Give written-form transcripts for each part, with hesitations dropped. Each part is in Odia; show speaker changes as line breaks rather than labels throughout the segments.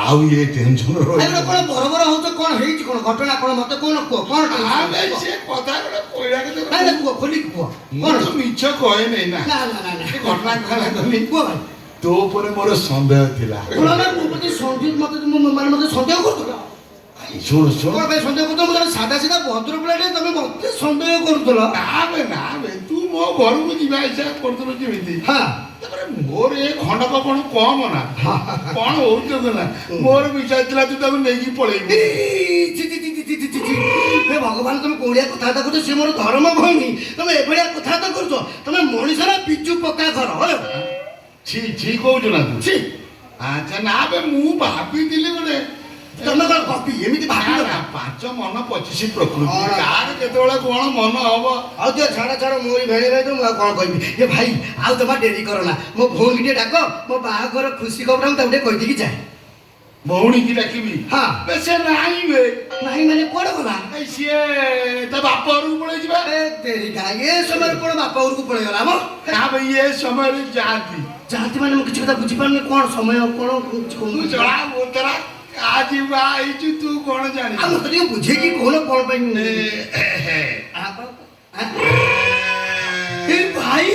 ଆଉ ଇଏ ଟେନସନ
ଆରେ କଣ ବରବର ହଉଛ କଣ ହେଇଛି କଣ ଘଟଣା କଣ ମତେ କଣ କୁହ କଣ
ସେ କଥା ଗୋଟେ କହିଲା
ନାଇଁ କୁହ ଖୋଲିକି କୁହ
କଣ ତ ମିଛ କହେ ନାହିଁ ନା
ନା ନା ନା
ଘଟଣା କହିଲା କଲି
କୁହ ଭାଇ
ତୋ ଉପରେ ମୋର ସନ୍ଦେହ ଥିଲା
ଶୁଣ ନା ମୋ ପ୍ରତି ସନ୍ଦେହ ମତେ ସନ୍ଦେହ କରୁଥିଲ
ଶୁଣ ଶୁଣ
କଣ ପାଇଁ ସନ୍ଦେହ କରୁଥିଲ ମୁଁ ଜଣେ ସାଧା ସିଧା ଭଦ୍ର ପିଲାଟେ ତମେ ମତେ ସନ୍ଦେହ କରୁଥିଲ
ନା ବେ ତୁ ମୋ ଘରକୁ ଯିବା ଇଚ୍ଛା କରୁଥିଲୁ ଯେମିତି
ହଁ
ତାପରେ ମୋର ଏ ଖଣ୍ଡକ କଣ କମ ନା କଣ ହଉଛ ନା ମୋର ବିଚାର ଥିଲା ତୁ ତାକୁ ନେଇକି ପଳେଇବୁ
ହେ ଭଗବାନ ତମେ କୋଉଳିଆ କଥାବାର୍ତ୍ତା କରୁଛ ସେ ମୋର ଧର୍ମ ଭଉଣୀ ତମେ ଏଭଳିଆ କଥାବାର୍ତ୍ତା କରୁଛ ତମେ ମଣିଷର ବିଜୁ ପକ୍କା ଘର
ଛି ଛି କହୁଛୁ ନା ତୁ
ଛି
ଆଚ୍ଛା ନା ବେ ମୁଁ ଭାବିଥିଲି ଗୋଟେ
ତମେ କଣ କପି ଏମିତି ଭାବିଲ ନା
ପାଞ୍ଚ ମନ 25 ପ୍ରକୃତି କାହାର କେତେବେଳେ କଣ ମନ ହବ
ଆଉ ଟିକେ ଛାଡ ମୋରି ଭେଳି ଭାଇ ମୁଁ ଆଉ କଣ କହିବି ଏ ଭାଇ ଆଉ ତମେ ଡେରି କର ନା ମୋ ଭଉଣୀ ଟିକେ ଡାକ ମୋ ବାହାଘର ଖୁସି ଖବର ମୁଁ ତାକୁ ଟିକେ କହିଦେଇକି ଯାଏ
ଭଉଣୀକି ଡାକିବି
ହଁ
ବେ ସେ ନାହିଁ ବେ
ନାହିଁ ମାନେ କୁଆଡେ ଗଲା
ସିଏ ତା ବାପ ଘରକୁ ପଳେଇ ଯିବା
ଡେରି କାହିଁ ଏ ସମୟରେ କଣ ବାପା ଘରକୁ ପଳେଇଗଲା ମ
ନା ବେ ଇଏ ସମୟରେ ଯାଆନ୍ତି
ଯାଆନ୍ତି ମାନେ ମୁଁ କିଛି କଥା ବୁଝିପାରୁନି କଣ ସମୟ କଣ କିଛି
ତୁ ଜଣା ବୋତରା ଆଜି ବା ହେଇଛୁ ତୁ କଣ ଜାଣିଛୁ
ଆଉ ମତେ ଟିକେ ବୁଝେଇକି କହୁନ କଣ ପାଇଁ ଏ ଭାଇ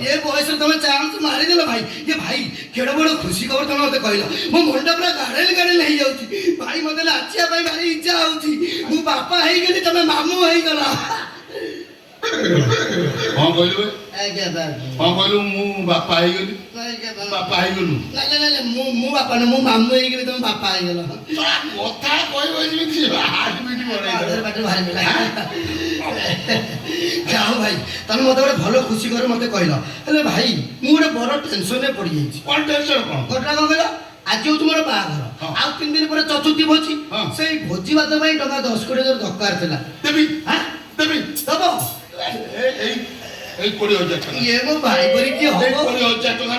ଏ ବୟସରେ ତମେ ଚାନ୍ସ ମାରିଦେଲ ଭାଇ ଏ ଭାଇ କେଡେ ବଡ ଖୁସି ଖବର ତମେ ମତେ କହିଲ ମୋ ମନଟା ପୁରା ଗାଡେଲ ହେଇଯାଉଛି ଭାଇ ମତେ ନାଚିବା ପାଇଁ ଭାରି ଇଚ୍ଛା ହଉଛି ମୁଁ ବାପା ହେଇଗଲି ତମେ ମାମୁଁ ହେଇଗଲ
କଣ କହିଲୁ
ଆଜ୍ଞା
କଣ କହିଲୁ ମୁଁ ବାପା ହେଇଗଲି ବାପା ହେଇଗଲୁ
ନାଇଁ ମୁଁ ବାପା ନା ମୁଁ ମାମୁଁ ହେଇଗଲି ତମେ ବାପା ହେଇଗଲ
କଥା କହିବ ଯେମିତି
ଯାଉ ଭାଇ ତମେ ମତେ ଗୋଟେ ଭଲ ଖୁସି କରି ମତେ କହିଲ ହେଲେ ଭାଇ ମୁଁ ଗୋଟେ ବଡ ଟେନସନରେ ପଡିଯାଇଛି
କଣ ଟେନସନ କଣ
ଘଟଣା କଣ କହିଲ ଆଜି ହଉଛି ମୋର ବାହାଘର ଆଉ 3 ଦିନ ପରେ ଚତୁର୍ଥୀ ଭୋଜି ସେଇ ଭୋଜି ଭାତ ପାଇଁ ଟଙ୍କା 10 କୋଟି ଦରକାର ଥିଲା
ଦେବି
ଦବ
ଏଇ 20,000 ଟଙ୍କା
ଇଏ ମୋ ଭାଇ କରି କି ହବ
20,000 ଟଙ୍କା